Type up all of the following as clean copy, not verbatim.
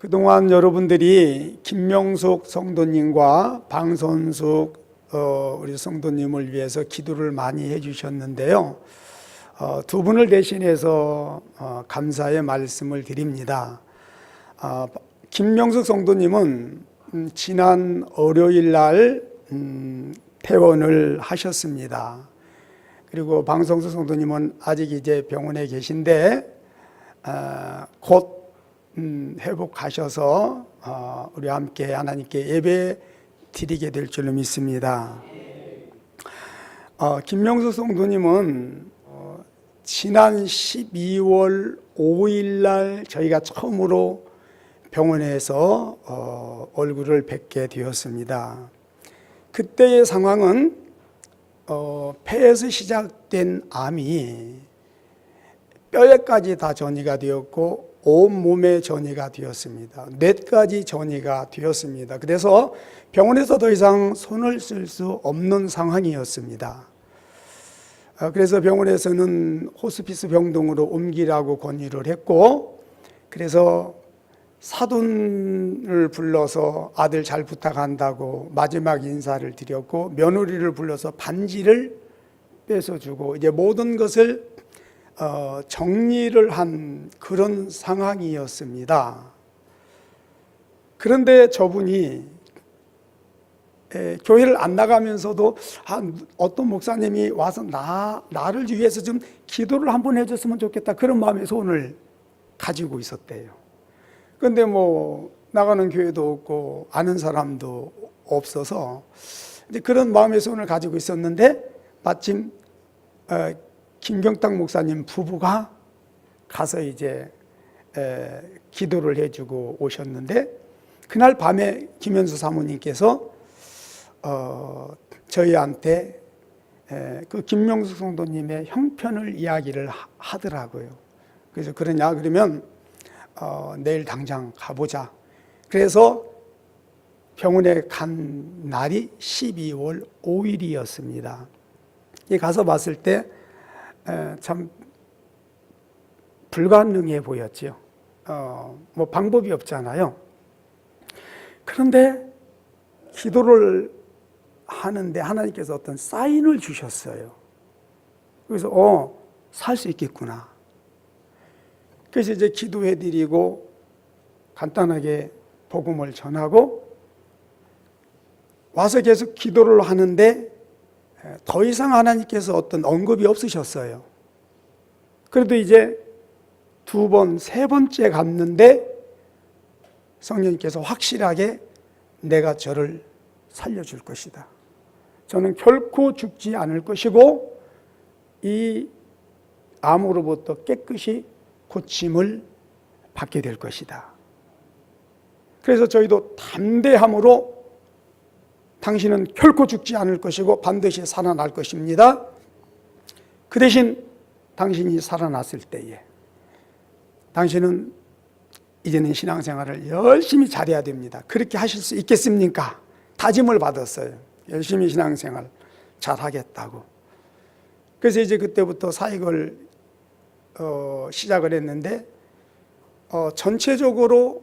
그동안 여러분들이 김명숙 성도님과 방선숙 우리 성도님을 위해서 기도를 많이 해주셨는데요. 두 분을 대신해서 감사의 말씀을 드립니다. 김명숙 성도님은 지난 월요일 날 퇴원을 하셨습니다. 그리고 방성수 성도님은 아직 이제 병원에 계신데 곧 회복하셔서 우리와 함께 하나님께 예배 드리게 될 줄로 믿습니다. 김명수 성도님은 지난 12월 5일 날 저희가 처음으로 병원에서 얼굴을 뵙게 되었습니다. 그때의 상황은 폐에서 시작된 암이 뼈에까지 다 전이가 되었고 온몸에 전이가 되었습니다. 뇌까지 전이가 되었습니다. 그래서 병원에서 더 이상 손을 쓸 수 없는 상황이었습니다. 그래서 병원에서는 호스피스 병동으로 옮기라고 권유를 했고, 그래서 사돈을 불러서 아들 잘 부탁한다고 마지막 인사를 드렸고, 며느리를 불러서 반지를 뺏어주고 이제 모든 것을 정리를 한 그런 상황이었습니다. 그런데 저분이 교회를 안 나가면서도 어떤 목사님이 와서 나를 위해서 좀 기도를 한번 해줬으면 좋겠다, 그런 마음의 소원을 가지고 있었대요. 그런데 나가는 교회도 없고 아는 사람도 없어서 이제 그런 마음의 소원을 가지고 있었는데, 마침 김경탁 목사님 부부가 가서 이제 기도를 해주고 오셨는데, 그날 밤에 김현수 사모님께서 저희한테 그 김명숙 성도님의 형편을 이야기를 하더라고요. 그래서 그러냐 그러면 내일 당장 가보자. 그래서 병원에 간 날이 12월 5일이었습니다. 가서 봤을 때 참 불가능해 보였죠. 방법이 없잖아요. 그런데 기도를 하는데 하나님께서 어떤 사인을 주셨어요. 그래서 살 수 있겠구나. 그래서 이제 기도해드리고 간단하게 복음을 전하고 와서 계속 기도를 하는데 더 이상 하나님께서 어떤 언급이 없으셨어요. 그래도 이제 두 번, 세 번째 갔는데 성령님께서 확실하게 내가 저를 살려줄 것이다. 저는 결코 죽지 않을 것이고 이 암으로부터 깨끗이 고침을 받게 될 것이다. 그래서 저희도 담대함으로 당신은 결코 죽지 않을 것이고 반드시 살아날 것입니다. 그 대신 당신이 살아났을 때에 당신은 이제는 신앙생활을 열심히 잘해야 됩니다. 그렇게 하실 수 있겠습니까? 다짐을 받았어요. 열심히 신앙생활 잘하겠다고. 그래서 이제 그때부터 사역을 시작을 했는데 전체적으로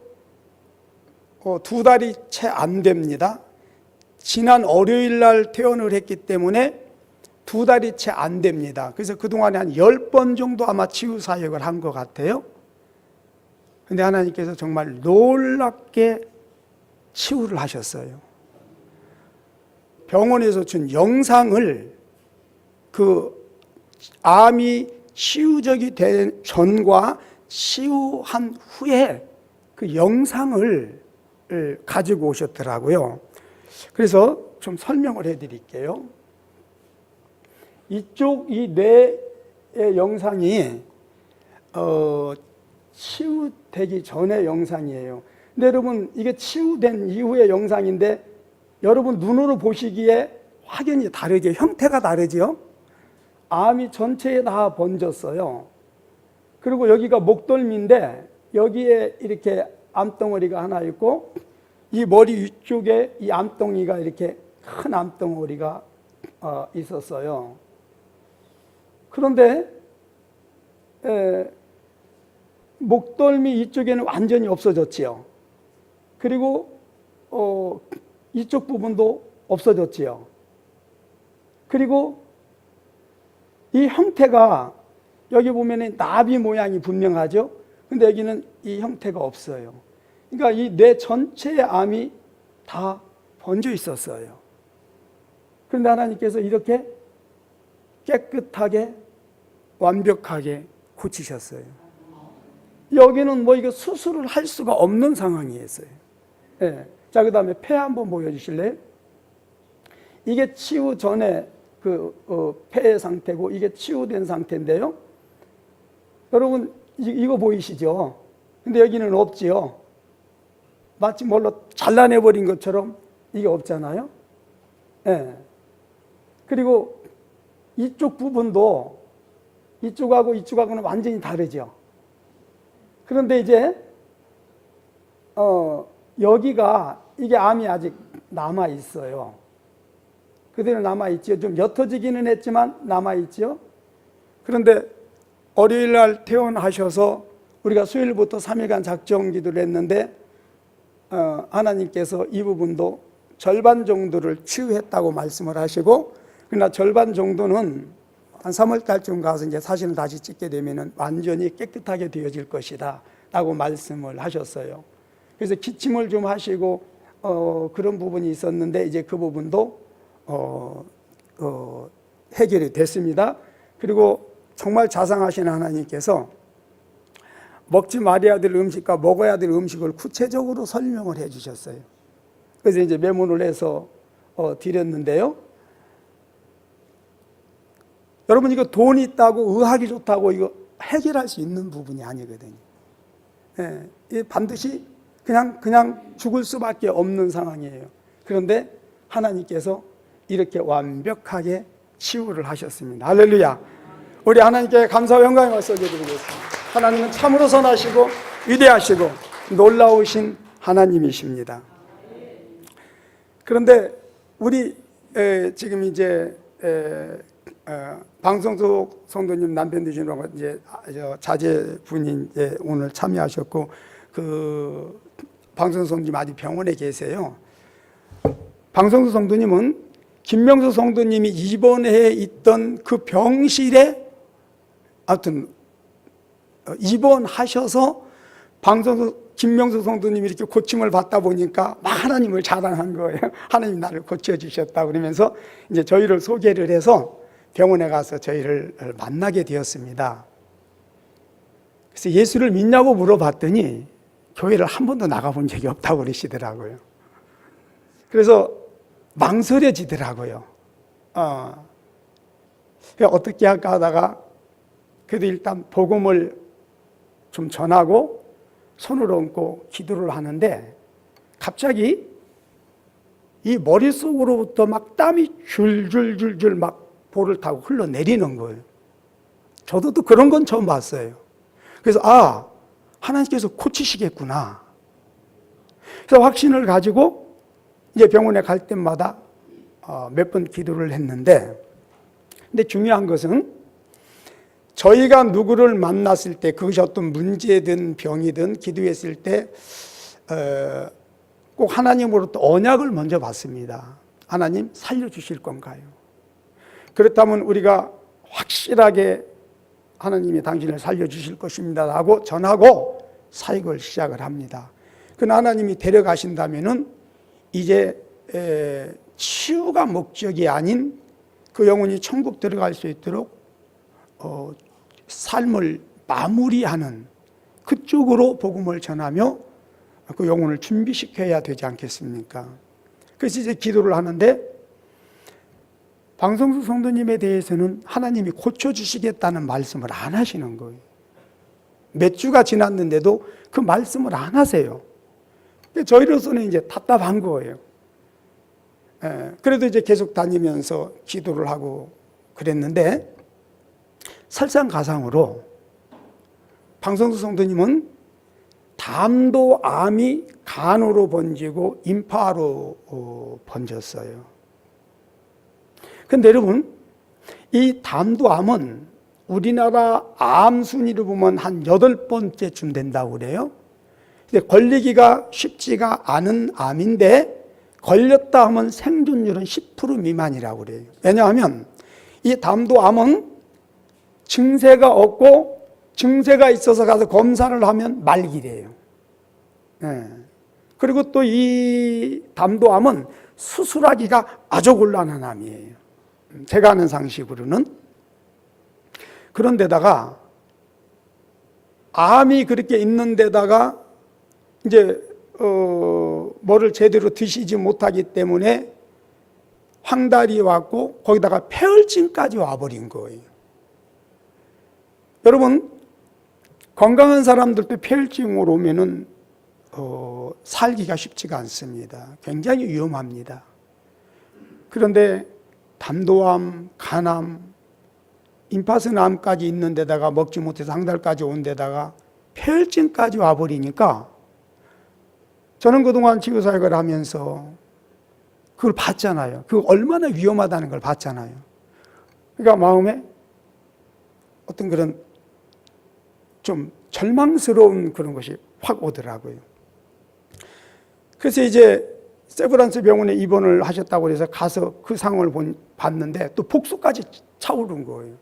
2달이 채 안 됩니다. 지난 월요일 날 퇴원을 했기 때문에 2달이 채 안 됩니다. 그래서 그동안에 한 10번 정도 아마 치유 사역을 한 것 같아요. 근데 하나님께서 정말 놀랍게 치유를 하셨어요. 병원에서 준 영상을, 그 암이 치유적이 된 전과 치유한 후에 그 영상을 가지고 오셨더라고요. 그래서 좀 설명을 해드릴게요. 이 뇌의 영상이 치유되기 전의 영상이에요. 근데 여러분, 이게 치유된 이후의 영상인데 여러분 눈으로 보시기에 확연히 다르죠. 형태가 다르죠. 암이 전체에 다 번졌어요. 그리고 여기가 목덜미인데 여기에 이렇게 암덩어리가 하나 있고 이 머리 위쪽에 이 암덩이가 이렇게 큰 암덩어리가 있었어요. 그런데 목덜미 이쪽에는 완전히 없어졌지요. 그리고 이쪽 부분도 없어졌지요. 그리고 이 형태가 여기 보면 나비 모양이 분명하죠. 근데 여기는 이 형태가 없어요. 그러니까 이 뇌 전체의 암이 다 번져 있었어요. 그런데 하나님께서 이렇게 깨끗하게 완벽하게 고치셨어요. 여기는 뭐 이거 수술을 할 수가 없는 상황이었어요. 네. 자, 그 다음에 폐 한번 보여주실래요? 이게 치유 전에 폐의 상태고 이게 치유된 상태인데요. 여러분 이거 보이시죠? 근데 여기는 없지요. 마치 뭘로 잘라내버린 것처럼 이게 없잖아요. 네. 그리고 이쪽 부분도 이쪽하고 이쪽하고는 완전히 다르죠. 그런데 이제 여기가 이게 암이 아직 남아 있어요. 그대로 남아 있죠. 좀 옅어지기는 했지만 남아 있죠. 그런데 월요일 날 퇴원하셔서 우리가 수요일부터 3일간 작정 기도를 했는데 하나님께서 이 부분도 절반 정도를 치유했다고 말씀을 하시고, 그러나 절반 정도는 한 3월 달쯤 가서 이제 사진을 다시 찍게 되면은 완전히 깨끗하게 되어질 것이다 라고 말씀을 하셨어요. 그래서 기침을 좀 하시고 그런 부분이 있었는데 이제 그 부분도 해결이 됐습니다. 그리고 정말 자상하신 하나님께서 먹지 말아야 될 음식과 먹어야 될 음식을 구체적으로 설명을 해 주셨어요. 그래서 이제 메모를 해서 드렸는데요. 여러분 이거 돈이 있다고 의학이 좋다고 이거 해결할 수 있는 부분이 아니거든요. 예, 반드시 그냥 죽을 수밖에 없는 상황이에요. 그런데 하나님께서 이렇게 완벽하게 치유를 하셨습니다. 할렐루야. 우리 하나님께 감사와 영광의 말씀 드리겠습니다. 하나님은 참으로 선하시고 위대하시고 놀라우신 하나님이십니다. 그런데 우리 지금 이제 방송국 성도님 남편 되시느라고 이제 자제분이 이제 오늘 참여하셨고 그 방송국 성도님 아직 병원에 계세요. 방송국 성도님은 김명수 성도님이 입원해 있던 그 병실에 하여튼 입원하셔서 방송국 김명수 성도님이 이렇게 고침을 받다 보니까 막 하나님을 자랑한 거예요. 하나님 나를 고쳐주셨다 그러면서 이제 저희를 소개를 해서 병원에 가서 저희를 만나게 되었습니다. 그래서 예수를 믿냐고 물어봤더니 교회를 한 번도 나가본 적이 없다고 그러시더라고요. 그래서 망설여지더라고요. 어떻게 할까 하다가 그래도 일단 복음을 좀 전하고 손을 얹고 기도를 하는데 갑자기 이 머릿속으로부터 막 땀이 줄줄줄줄 막 볼을 타고 흘러내리는 거예요. 저도 또 그런 건 처음 봤어요. 그래서 하나님께서 고치시겠구나. 그래서 확신을 가지고 이제 병원에 갈 때마다 몇 번 기도를 했는데, 근데 중요한 것은 저희가 누구를 만났을 때 그것이 어떤 문제든 병이든 기도했을 때 꼭 하나님으로부터 언약을 먼저 받습니다. 하나님 살려주실 건가요? 그렇다면 우리가 확실하게 하나님이 당신을 살려주실 것입니다 라고 전하고 사역을 시작을 합니다. 그러나 하나님이 데려가신다면은 이제 치유가 목적이 아닌 그 영혼이 천국 들어갈 수 있도록 삶을 마무리하는 그쪽으로 복음을 전하며 그 영혼을 준비시켜야 되지 않겠습니까? 그래서 이제 기도를 하는데 방성수 성도님에 대해서는 하나님이 고쳐주시겠다는 말씀을 안 하시는 거예요. 몇 주가 지났는데도 그 말씀을 안 하세요. 저희로서는 이제 답답한 거예요. 그래도 이제 계속 다니면서 기도를 하고 그랬는데 설상가상으로 방성수 성도님은 담도암이 간으로 번지고 임파로 번졌어요. 근데 여러분, 이 담도암은 우리나라 암 순위로 보면 한 8번째쯤 된다고 그래요. 근데 걸리기가 쉽지가 않은 암인데 걸렸다 하면 생존율은 10% 미만이라고 그래요. 왜냐하면 이 담도암은 증세가 없고 증세가 있어서 가서 검사를 하면 말기래요. 네. 그리고 또 이 담도암은 수술하기가 아주 곤란한 암이에요. 제가 아는 상식으로는. 그런데다가 암이 그렇게 있는 데다가 이제 뭐를 제대로 드시지 못하기 때문에 황달이 왔고 거기다가 폐혈증까지 와버린 거예요. 여러분, 건강한 사람들도 폐혈증으로 오면은 살기가 쉽지가 않습니다. 굉장히 위험합니다. 그런데 담도암, 간암, 임파선암까지 있는 데다가 먹지 못해서 황달까지 온 데다가 폐혈증까지 와버리니까 저는 그동안 치유사역을 하면서 그걸 봤잖아요. 그거 얼마나 위험하다는 걸 봤잖아요. 그러니까 마음에 어떤 그런 좀 절망스러운 그런 것이 확 오더라고요. 그래서 이제 세브란스 병원에 입원을 하셨다고 해서 가서 그 상황을 봤는데 또 복수까지 차오른 거예요.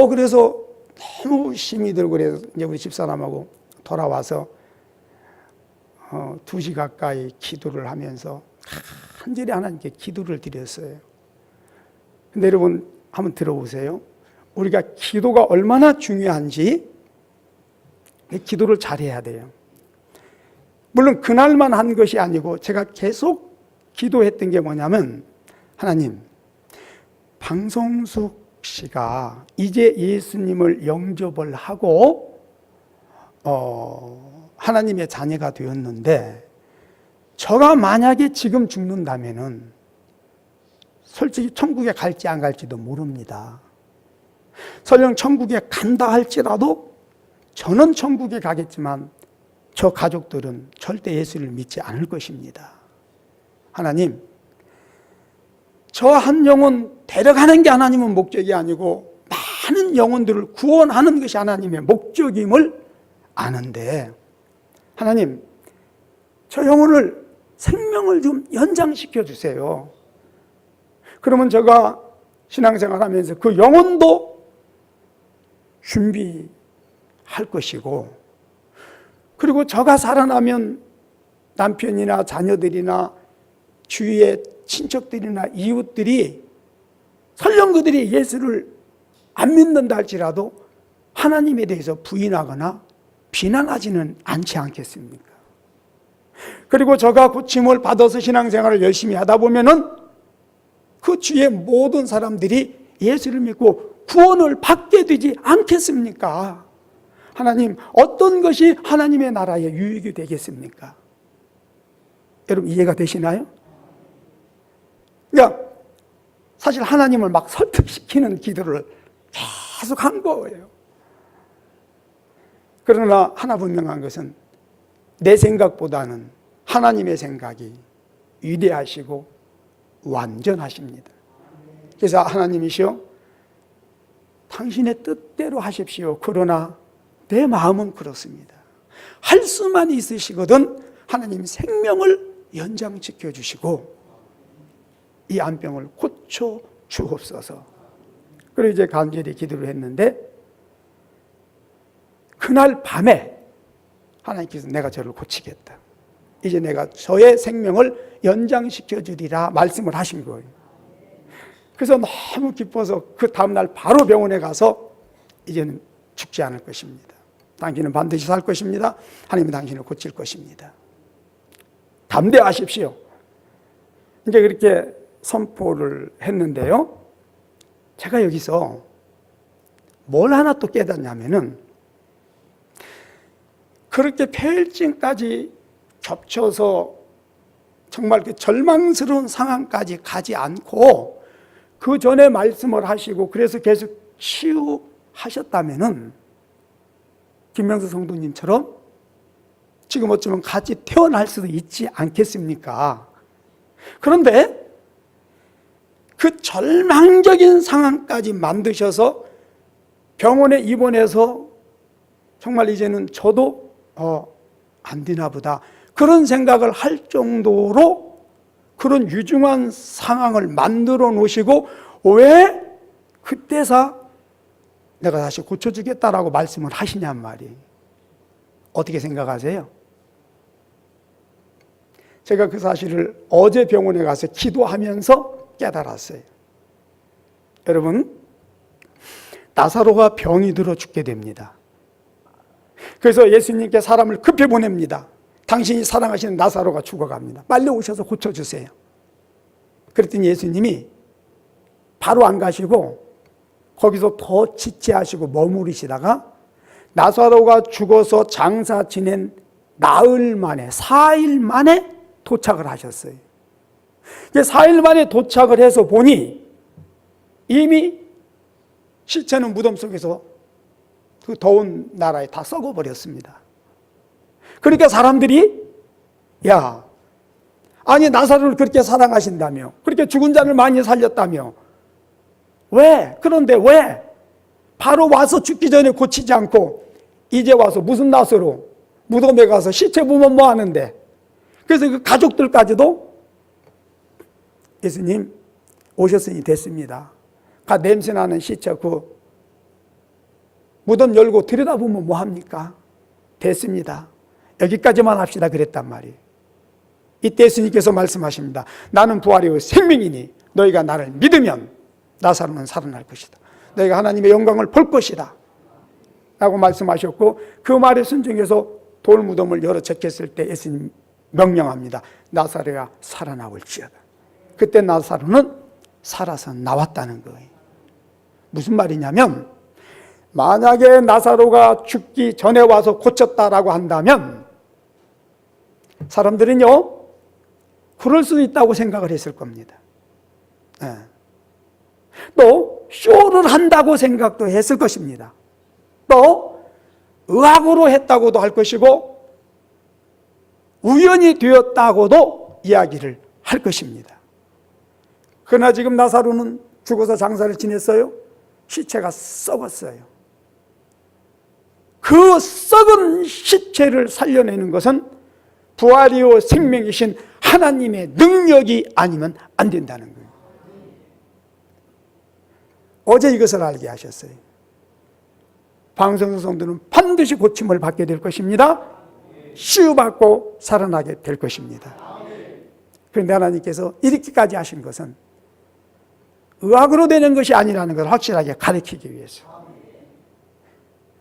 그래서 너무 힘이 들고 그래서 이제 우리 집사람하고 돌아와서 2시 가까이 기도를 하면서 간절히 하나님께 기도를 드렸어요. 근데 여러분 한번 들어보세요. 우리가 기도가 얼마나 중요한지 기도를 잘해야 돼요. 물론 그날만 한 것이 아니고 제가 계속 기도했던 게 뭐냐면, 하나님, 방성숙 씨가 이제 예수님을 영접을 하고 하나님의 자녀가 되었는데 저가 만약에 지금 죽는다면은 솔직히 천국에 갈지 안 갈지도 모릅니다. 설령 천국에 간다 할지라도 저는 천국에 가겠지만 저 가족들은 절대 예수를 믿지 않을 것입니다. 하나님, 저 한 영혼 데려가는 게 하나님의 목적이 아니고 많은 영혼들을 구원하는 것이 하나님의 목적임을 아는데, 하나님, 저 영혼을 생명을 좀 연장시켜 주세요. 그러면 제가 신앙생활 하면서 그 영혼도 준비할 것이고, 그리고 저가 살아나면 남편이나 자녀들이나 주위의 친척들이나 이웃들이 설령 그들이 예수를 안 믿는다 할지라도 하나님에 대해서 부인하거나 비난하지는 않지 않겠습니까? 그리고 저가 고침을 받아서 신앙생활을 열심히 하다 보면은 그 주위의 모든 사람들이 예수를 믿고 구원을 받게 되지 않겠습니까? 하나님, 어떤 것이 하나님의 나라의 유익이 되겠습니까? 여러분 이해가 되시나요? 그러니까 사실 하나님을 막 설득시키는 기도를 계속 한 거예요. 그러나 하나 분명한 것은 내 생각보다는 하나님의 생각이 위대하시고 완전하십니다. 그래서 하나님이시여, 당신의 뜻대로 하십시오. 그러나 내 마음은 그렇습니다. 할 수만 있으시거든 하나님 생명을 연장시켜 주시고 이 암병을 고쳐 주옵소서. 그리고 이제 간절히 기도를 했는데 그날 밤에 하나님께서 내가 저를 고치겠다, 이제 내가 저의 생명을 연장시켜 주리라 말씀을 하신 거예요. 그래서 너무 기뻐서 그 다음날 바로 병원에 가서 이제는 죽지 않을 것입니다. 당신은 반드시 살 것입니다. 하나님은 당신을 고칠 것입니다. 담대하십시오. 이제 그렇게 선포를 했는데요. 제가 여기서 뭘 하나 또 깨닫냐면은, 그렇게 폐혈증까지 겹쳐서 정말 그 절망스러운 상황까지 가지 않고 그 전에 말씀을 하시고 그래서 계속 치유하셨다면은 김명수 성도님처럼 지금 어쩌면 같이 태어날 수도 있지 않겠습니까? 그런데 그 절망적인 상황까지 만드셔서 병원에 입원해서 정말 이제는 저도 안 되나 보다. 그런 생각을 할 정도로 그런 유중한 상황을 만들어 놓으시고 왜 그때서 내가 다시 고쳐주겠다라고 말씀을 하시냔 말이에요. 어떻게 생각하세요? 제가 그 사실을 어제 병원에 가서 기도하면서 깨달았어요. 여러분, 나사로가 병이 들어 죽게 됩니다. 그래서 예수님께 사람을 급히 보냅니다. 당신이 사랑하시는 나사로가 죽어갑니다. 빨리 오셔서 고쳐주세요. 그랬더니 예수님이 바로 안 가시고 거기서 더 지체하시고 머무르시다가 나사로가 죽어서 장사 지낸 나흘 만에, 4일 만에 도착을 하셨어요. 4일 만에 도착을 해서 보니 이미 시체는 무덤 속에서 그 더운 나라에 다 썩어버렸습니다. 그러니까 사람들이 아니 나사로를 그렇게 사랑하신다며, 그렇게 죽은 자를 많이 살렸다며, 그런데 왜 바로 와서 죽기 전에 고치지 않고 이제 와서 무슨 나사로 무덤에 가서 시체 보면 뭐 하는데. 그래서 그 가족들까지도 예수님 오셨으니 됐습니다. 냄새나는 시체 그 무덤 열고 들여다보면 뭐 합니까? 됐습니다. 여기까지만 합시다 그랬단 말이에요. 이때 예수님께서 말씀하십니다. 나는 부활이요 생명이니 너희가 나를 믿으면 나사로는 살아날 것이다. 너희가 하나님의 영광을 볼 것이다 라고 말씀하셨고, 그 말에 순종해서 돌무덤을 열어 제꼈을 때 예수님 명령합니다. 나사로야 살아나올지어다. 그때 나사로는 살아서 나왔다는 거예요. 무슨 말이냐면, 만약에 나사로가 죽기 전에 와서 고쳤다라고 한다면 사람들은요 그럴 수도 있다고 생각을 했을 겁니다. 또 쇼를 한다고 생각도 했을 것입니다. 또 의학으로 했다고도 할 것이고 우연히 되었다고도 이야기를 할 것입니다. 그러나 지금 나사로는 죽어서 장사를 지냈어요. 시체가 썩었어요. 그 썩은 시체를 살려내는 것은 부활이요 생명이신 하나님의 능력이 아니면 안 된다는 거예요. 어제 이것을 알게 하셨어요. 방성수 성도는 반드시 고침을 받게 될 것입니다. 치유받고 살아나게 될 것입니다. 그런데 하나님께서 이렇게까지 하신 것은 의학으로 되는 것이 아니라는 것을 확실하게 가르치기 위해서,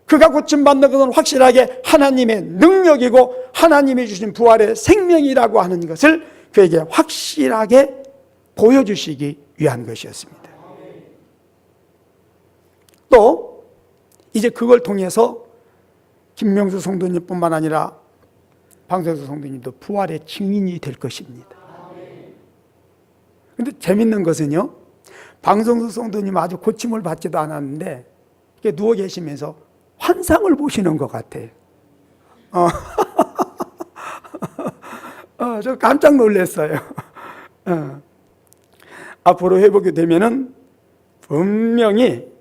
그가 고침받는 것은 확실하게 하나님의 능력이고 하나님이 주신 부활의 생명이라고 하는 것을 그에게 확실하게 보여주시기 위한 것이었습니다. 또 이제 그걸 통해서 김명수 성도님뿐만 아니라 방성수 성도님도 부활의 증인이 될 것입니다. 그런데 재밌는 것은요, 방성수 성도님 아주 고침을 받지도 않았는데 누워 계시면서 환상을 보시는 것 같아요. 저 깜짝 놀랐어요. 앞으로 회복이 되면은 분명히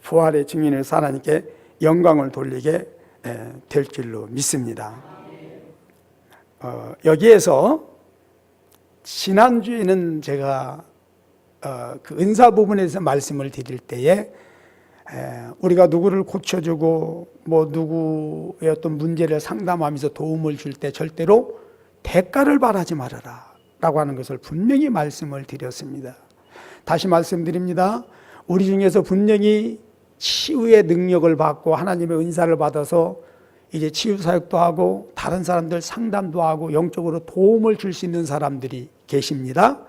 부활의 증인을 하나님께 영광을 돌리게 될 줄로 믿습니다. 여기에서 지난주에는 제가 그 은사 부분에서 말씀을 드릴 때에 우리가 누구를 고쳐주고 뭐 누구의 어떤 문제를 상담하면서 도움을 줄 때 절대로 대가를 바라지 말아라 라고 하는 것을 분명히 말씀을 드렸습니다. 다시 말씀드립니다. 우리 중에서 분명히 치유의 능력을 받고 하나님의 은사를 받아서 이제 치유 사역도 하고 다른 사람들 상담도 하고 영적으로 도움을 줄 수 있는 사람들이 계십니다.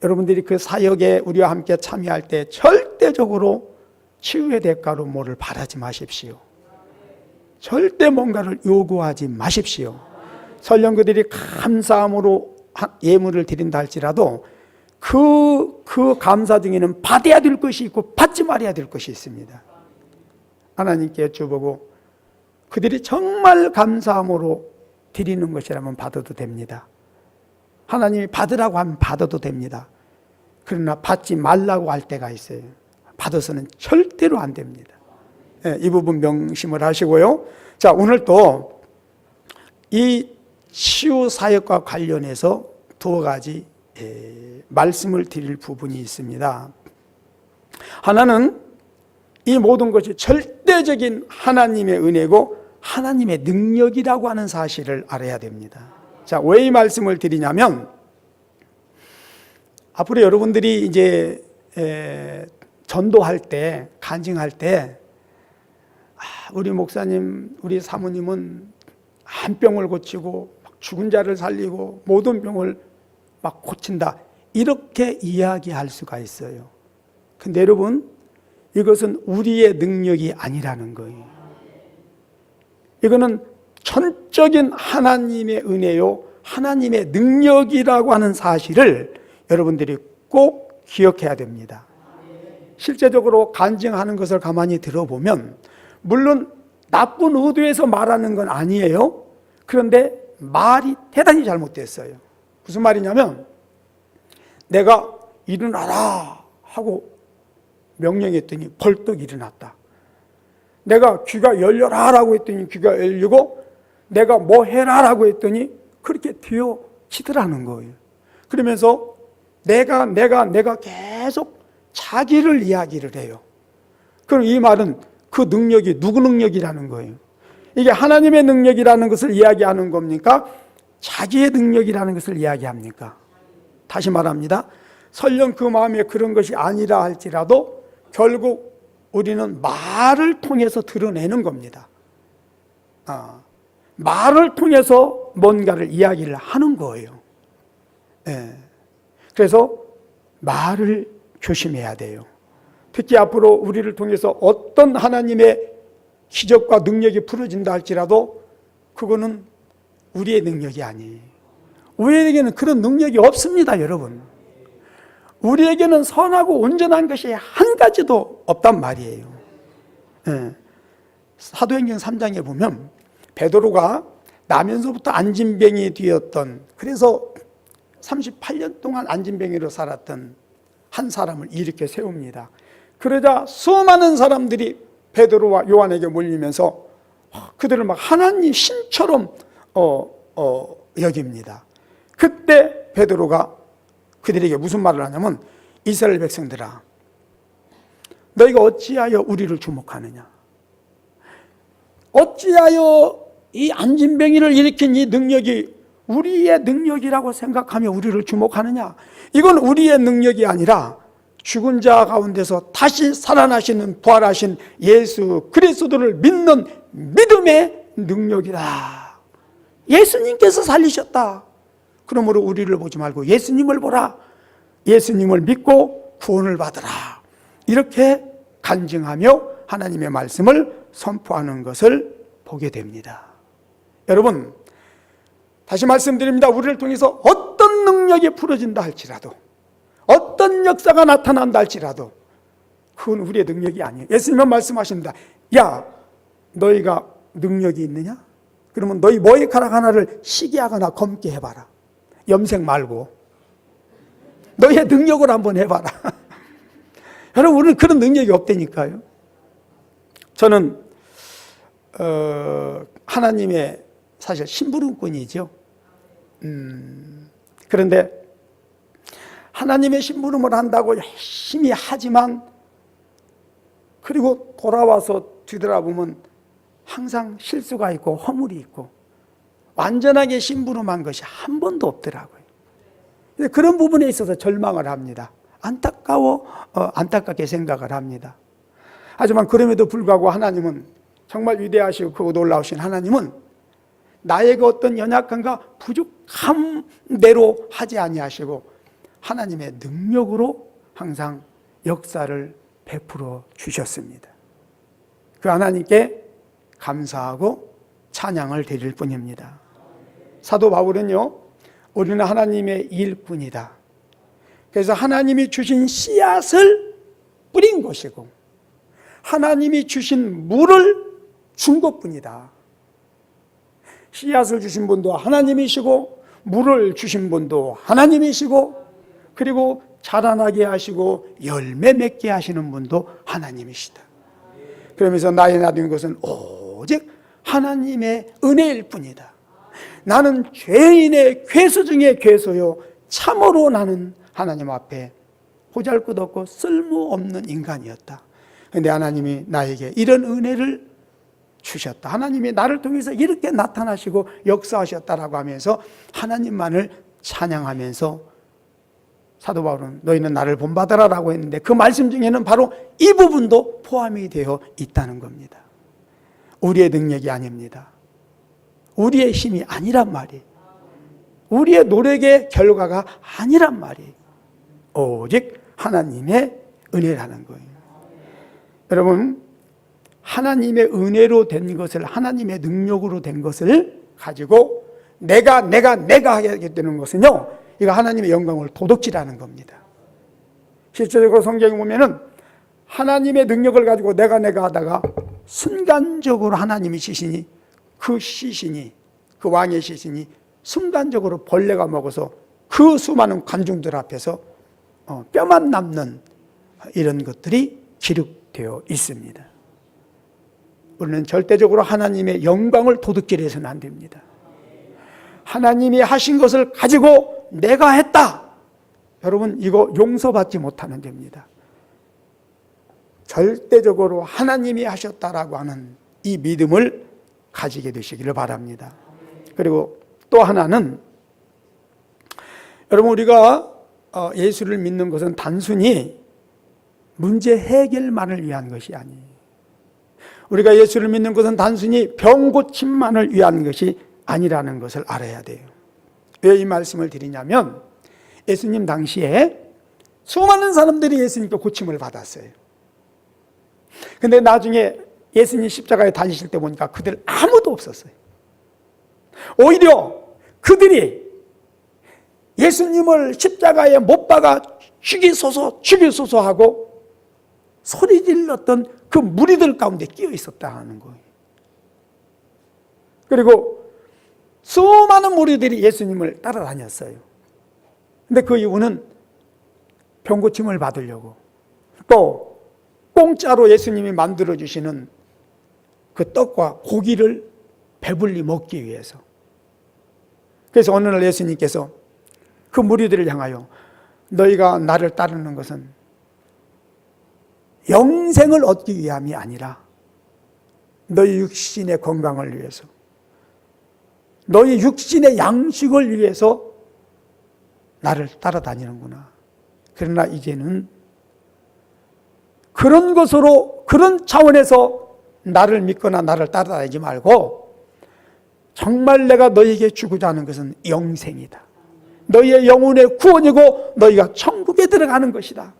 여러분들이 그 사역에 우리와 함께 참여할 때 절대적으로 치유의 대가로 뭐를 바라지 마십시오. 절대 뭔가를 요구하지 마십시오. 설령 그들이 감사함으로 예물을 드린다 할지라도 그 감사 중에는 받아야 될 것이 있고 받지 말아야 될 것이 있습니다. 하나님께 여쭤보고 그들이 정말 감사함으로 드리는 것이라면 받아도 됩니다. 하나님이 받으라고 하면 받아도 됩니다. 그러나 받지 말라고 할 때가 있어요. 받아서는 절대로 안 됩니다. 이 부분 명심을 하시고요. 자, 오늘 또 이 치유 사역과 관련해서 두 가지 말씀을 드릴 부분이 있습니다. 하나는 이 모든 것이 절대적인 하나님의 은혜고 하나님의 능력이라고 하는 사실을 알아야 됩니다. 자, 왜 이 말씀을 드리냐면 앞으로 여러분들이 이제 전도할 때, 간증할 때 우리 목사님, 우리 사모님은 한 병을 고치고 죽은 자를 살리고 모든 병을 막 고친다, 이렇게 이야기할 수가 있어요. 근데 여러분, 이것은 우리의 능력이 아니라는 거예요. 이거는 전적인 하나님의 은혜요, 하나님의 능력이라고 하는 사실을 여러분들이 꼭 기억해야 됩니다. 실제적으로 간증하는 것을 가만히 들어보면 물론 나쁜 의도에서 말하는 건 아니에요. 그런데 말이 대단히 잘못됐어요. 무슨 말이냐면 내가 일어나라 하고 명령했더니 벌떡 일어났다. 내가 귀가 열려라라고 했더니 귀가 열리고 내가 뭐 해라라고 했더니 그렇게 뒤어치더라는 거예요. 그러면서 내가 계속 자기를 이야기를 해요. 그럼 이 말은 그 능력이 누구 능력이라는 거예요? 이게 하나님의 능력이라는 것을 이야기하는 겁니까? 자기의 능력이라는 것을 이야기합니까? 다시 말합니다. 설령 그 마음에 그런 것이 아니라 할지라도 결국 우리는 말을 통해서 드러내는 겁니다. 말을 통해서 뭔가를 이야기를 하는 거예요. 그래서 말을 조심해야 돼요. 특히 앞으로 우리를 통해서 어떤 하나님의 기적과 능력이 풀어진다 할지라도 그거는 우리의 능력이 아니에요. 우리에게는 그런 능력이 없습니다, 여러분. 우리에게는 선하고 온전한 것이 한 가지도 없단 말이에요. 사도행전 3장에 보면 베드로가 나면서부터 안진뱅이 되었던, 그래서 38년 동안 안진뱅이로 살았던 한 사람을 일으켜 세웁니다. 그러자 수많은 사람들이 베드로와 요한에게 몰리면서 그들을 막 하나님 신처럼 여깁니다. 그때 베드로가 그들에게 무슨 말을 하냐면 이스라엘 백성들아, 너희가 어찌하여 우리를 주목하느냐? 어찌하여 이 안진뱅이를 일으킨 이 능력이 우리의 능력이라고 생각하며 우리를 주목하느냐? 이건 우리의 능력이 아니라 죽은 자 가운데서 다시 살아나시는 부활하신 예수 그리스도를 믿는 믿음의 능력이다. 예수님께서 살리셨다. 그러므로 우리를 보지 말고 예수님을 보라. 예수님을 믿고 구원을 받으라. 이렇게 간증하며 하나님의 말씀을 선포하는 것을 보게 됩니다. 여러분, 다시 말씀드립니다. 우리를 통해서 어떤 능력이 풀어진다 할지라도, 어떤 역사가 나타난다 할지라도 그건 우리의 능력이 아니에요. 예수님은 말씀하십니다. 야, 너희가 능력이 있느냐? 그러면 너희 머리카락 하나를 시기하거나 검게 해봐라. 염색 말고 너희의 능력을 한번 해봐라. 여러분, 우리는 그런 능력이 없다니까요. 저는 하나님의 사실 심부름꾼이죠. 그런데 하나님의 심부름을 한다고 열심히 하지만 그리고 돌아와서 뒤돌아보면 항상 실수가 있고 허물이 있고 완전하게 심부름한 것이 한 번도 없더라고요. 그런 부분에 있어서 절망을 합니다. 안타깝게 생각을 합니다. 하지만 그럼에도 불구하고 하나님은 정말 위대하시고 그 놀라우신 하나님은 나에게 어떤 연약함과 부족함대로 하지 아니하시고 하나님의 능력으로 항상 역사를 베풀어 주셨습니다. 그 하나님께 감사하고 찬양을 드릴 뿐입니다. 사도 바울은요, 우리는 하나님의 일꾼이다. 그래서 하나님이 주신 씨앗을 뿌린 것이고 하나님이 주신 물을 준 것뿐이다. 씨앗을 주신 분도 하나님이시고 물을 주신 분도 하나님이시고 그리고 자라나게 하시고 열매 맺게 하시는 분도 하나님이시다. 그러면서 나의 나된 것은 오직 하나님의 은혜일 뿐이다. 나는 죄인의 괴수 중에 괴수요 참으로 나는 하나님 앞에 보잘것없고 쓸모없는 인간이었다. 그런데 하나님이 나에게 이런 은혜를 주셨다. 하나님이 나를 통해서 이렇게 나타나시고 역사하셨다라고 하면서 하나님만을 찬양하면서 사도 바울은 너희는 나를 본받아라라고 했는데 그 말씀 중에는 바로 이 부분도 포함이 되어 있다는 겁니다. 우리의 능력이 아닙니다. 우리의 힘이 아니란 말이에요. 우리의 노력의 결과가 아니란 말이에요. 오직 하나님의 은혜라는 거예요. 여러분, 하나님의 은혜로 된 것을, 하나님의 능력으로 된 것을 가지고 내가 하게 되는 것은요, 이거 하나님의 영광을 도둑질하는 겁니다. 실제적으로 성경에 보면은 하나님의 능력을 가지고 내가 하다가 순간적으로 하나님이 시신이, 그 왕의 시신이 순간적으로 벌레가 먹어서 그 수많은 관중들 앞에서 뼈만 남는 이런 것들이 기록되어 있습니다. 우리는 절대적으로 하나님의 영광을 도둑질해서는 안 됩니다. 하나님이 하신 것을 가지고 내가 했다. 여러분, 이거 용서받지 못하는 죄입니다. 절대적으로 하나님이 하셨다라고 하는 이 믿음을 가지게 되시기를 바랍니다. 그리고 또 하나는, 여러분, 우리가 예수를 믿는 것은 단순히 문제 해결만을 위한 것이 아니에요. 우리가 예수를 믿는 것은 단순히 병 고침만을 위한 것이 아니라는 것을 알아야 돼요. 왜 이 말씀을 드리냐면, 예수님 당시에 수많은 사람들이 예수님께 고침을 받았어요. 근데 나중에 예수님 십자가에 달리실 때 보니까 그들 아무도 없었어요. 오히려 그들이 예수님을 십자가에 못 박아 죽이소서 하고 소리 질렀던 그 무리들 가운데 끼어 있었다는 거예요. 그리고 수많은 무리들이 예수님을 따라다녔어요. 근데 그 이유는 병고침을 받으려고, 또 공짜로 예수님이 만들어주시는 그 떡과 고기를 배불리 먹기 위해서. 그래서 어느 날 예수님께서 그 무리들을 향하여 너희가 나를 따르는 것은 영생을 얻기 위함이 아니라 너희 육신의 건강을 위해서, 너희 육신의 양식을 위해서 나를 따라다니는구나. 그러나 이제는 그런 것으로, 그런 차원에서 나를 믿거나 나를 따라다니지 말고 정말 내가 너희에게 주고자 하는 것은 영생이다. 너희의 영혼의 구원이고 너희가 천국에 들어가는 것이다.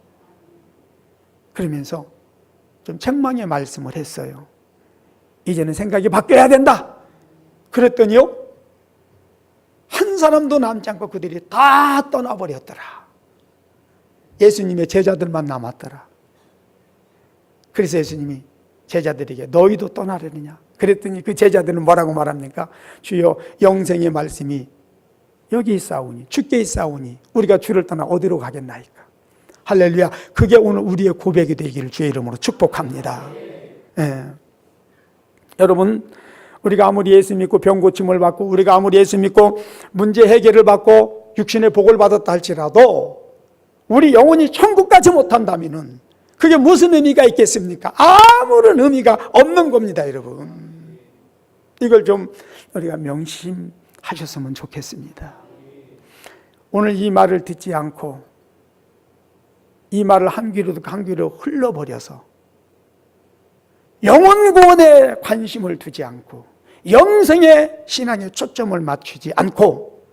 그러면서 좀 책망의 말씀을 했어요. 이제는 생각이 바뀌어야 된다. 그랬더니요, 한 사람도 남지 않고 그들이 다 떠나버렸더라. 예수님의 제자들만 남았더라. 그래서 예수님이 제자들에게 너희도 떠나려느냐? 그랬더니 그 제자들은 뭐라고 말합니까? 주여, 영생의 말씀이 여기 있사오니, 주께 있사오니 우리가 주를 떠나 어디로 가겠나이까? 할렐루야. 그게 오늘 우리의 고백이 되기를 주의 이름으로 축복합니다. 예. 여러분, 우리가 아무리 예수 믿고 병 고침을 받고, 우리가 아무리 예수 믿고 문제 해결을 받고 육신의 복을 받았다 할지라도 우리 영혼이 천국 가지 못한다면은 그게 무슨 의미가 있겠습니까? 아무런 의미가 없는 겁니다, 여러분. 이걸 좀 우리가 명심하셨으면 좋겠습니다. 오늘 이 말을 듣지 않고 이 말을 한 귀로 듣고 한 귀로 흘러버려서 영혼 구원에 관심을 두지 않고 영생의 신앙에 초점을 맞추지 않고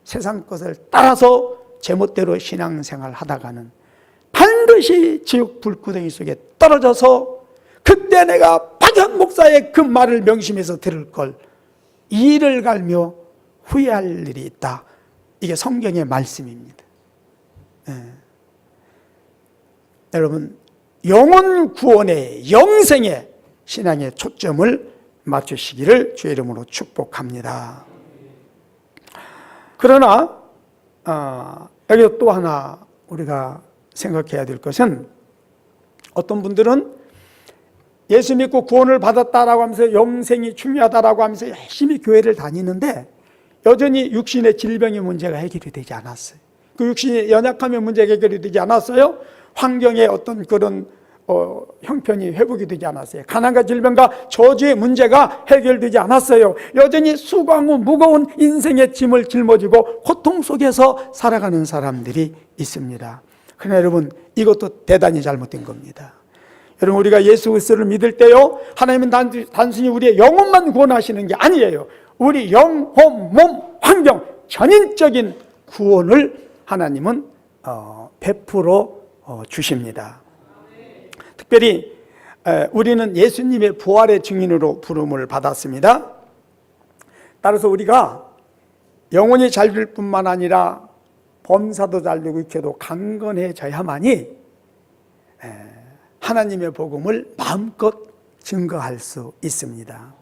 세상 것을 따라서 제멋대로 신앙생활 하다가는 반드시 지옥 불구덩이 속에 떨어져서 그때 내가 박현 목사의 그 말을 명심해서 들을 걸 이를 갈며 후회할 일이 있다. 이게 성경의 말씀입니다. 예. 여러분, 영혼 구원의 영생의 신앙의 초점을 맞추시기를 주의 이름으로 축복합니다. 그러나 여기 또 하나 우리가 생각해야 될 것은, 어떤 분들은 예수 믿고 구원을 받았다라고 하면서 영생이 중요하다라고 하면서 열심히 교회를 다니는데 여전히 육신의 질병의 문제가 해결이 되지 않았어요. 그 육신의 연약함의 문제가 해결이 되지 않았어요. 환경의 어떤 그런 형편이 회복이 되지 않았어요. 가난과 질병과 저주의 문제가 해결되지 않았어요. 여전히 수고하고 무거운 인생의 짐을 짊어지고 고통 속에서 살아가는 사람들이 있습니다. 그러나 여러분, 이것도 대단히 잘못된 겁니다. 여러분, 우리가 예수 그리스도를 믿을 때요, 하나님은 단순히 우리의 영혼만 구원하시는 게 아니에요. 우리 영혼, 몸, 환경, 전인적인 구원을 하나님은 베풀어 주십니다. 특별히 우리는 예수님의 부활의 증인으로 부름을 받았습니다. 따라서 우리가 영혼이 잘 될 뿐만 아니라 범사도 잘 되고 육체도 강건해져야만이 하나님의 복음을 마음껏 증거할 수 있습니다.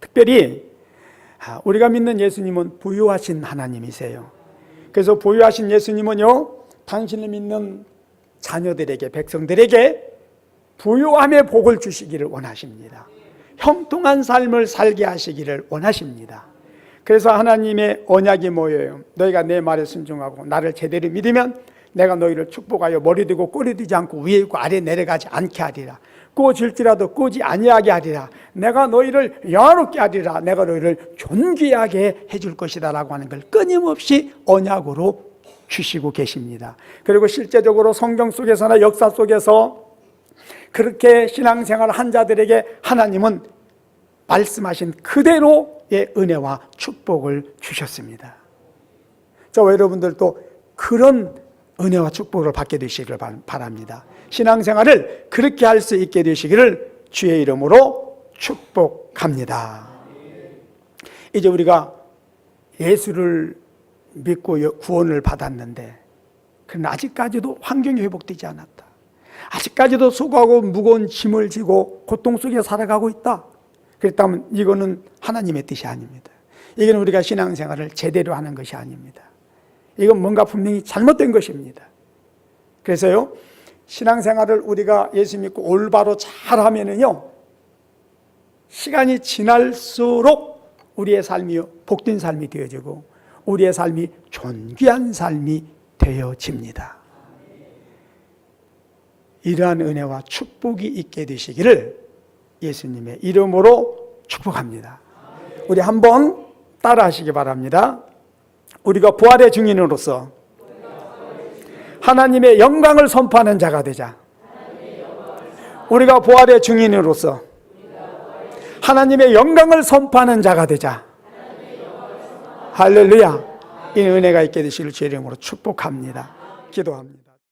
특별히 우리가 믿는 예수님은 부유하신 하나님이세요. 그래서 부유하신 예수님은요, 당신을 믿는 자녀들에게, 백성들에게 부유함의 복을 주시기를 원하십니다. 형통한 삶을 살게 하시기를 원하십니다. 그래서 하나님의 언약이 뭐예요? 너희가 내 말에 순종하고 나를 제대로 믿으면 내가 너희를 축복하여 머리 되고 꼬리 되지 않고 위에 있고 아래 내려가지 않게 하리라. 꼬질지라도 꼬지 아니하게 하리라. 내가 너희를 영화롭게 하리라. 내가 너희를 존귀하게 해줄 것이다 라고 하는 걸 끊임없이 언약으로 주시고 계십니다. 그리고 실제적으로 성경 속에서나 역사 속에서 그렇게 신앙생활을 한 자들에게 하나님은 말씀하신 그대로의 은혜와 축복을 주셨습니다. 저와 여러분들도 그런 은혜와 축복을 받게 되시기를 바랍니다. 신앙생활을 그렇게 할 수 있게 되시기를 주의 이름으로 축복합니다. 이제 우리가 예수를 믿고 구원을 받았는데 그러나 아직까지도 환경이 회복되지 않았다. 아직까지도 수고하고 무거운 짐을 지고 고통 속에 살아가고 있다. 그렇다면 이거는 하나님의 뜻이 아닙니다. 이건 우리가 신앙생활을 제대로 하는 것이 아닙니다. 이건 뭔가 분명히 잘못된 것입니다. 그래서요, 신앙생활을 우리가 예수 믿고 올바로 잘하면은요, 시간이 지날수록 우리의 삶이 복된 삶이 되어지고 우리의 삶이 존귀한 삶이 되어집니다. 이러한 은혜와 축복이 있게 되시기를 예수님의 이름으로 축복합니다. 우리 한번 따라 하시기 바랍니다. 우리가 부활의 증인으로서 하나님의 영광을 선포하는 자가 되자. 우리가 부활의 증인으로서 하나님의 영광을 선포하는 자가 되자. 할렐루야. 이 은혜가 있게 되시길 주의 이름으로 축복합니다. 기도합니다.